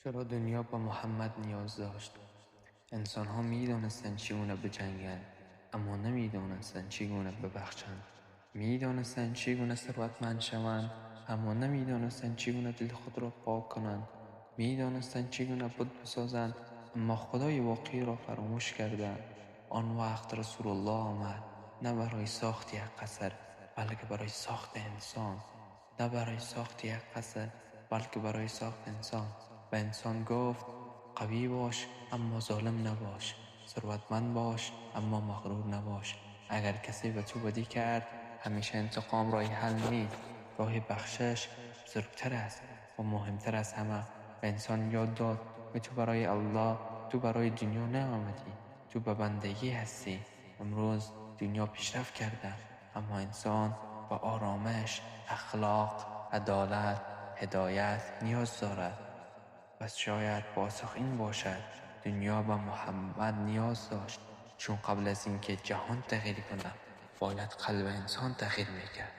چرا دنیا با محمد نیاز داشت؟ انسان ها می دانستند چگونه بجنگند، اما نمی دانستند چگونه ببخشند. می دانستند چگونه ثروتمند شوند، اما نمی دانستند چگونه دل خود را پاک کنند. می دانستند چگونه بت بسازند، اما خدای واقعی را فراموش کردند. آن وقت رسول الله آمد، نه برای ساخت یک قصر، بلکه برای ساخت انسان. نه برای ساخت یک قصر، بلکه برای ساخت انسان. به انسان گفت: قوی باش اما ظالم نباش، ثروتمند باش اما مغرور نباش. اگر کسی به تو بدی کرد، همیشه انتقام راه حل نیست. راه بخشش بزرگتر است و مهمتر از همه. به انسان یاد داد که تو برای الله، تو برای دنیا نیامدی، تو به بندگی هستی. امروز دنیا پیشرفت کرده، اما انسان به آرامش، اخلاق، عدالت، هدایت نیاز دارد. پس شاید پاسخ این باشد: دنیا به محمد نیاز داشت، چون قبل از اینکه جهان تغییر کند باید قلب انسان تغییر میکرد.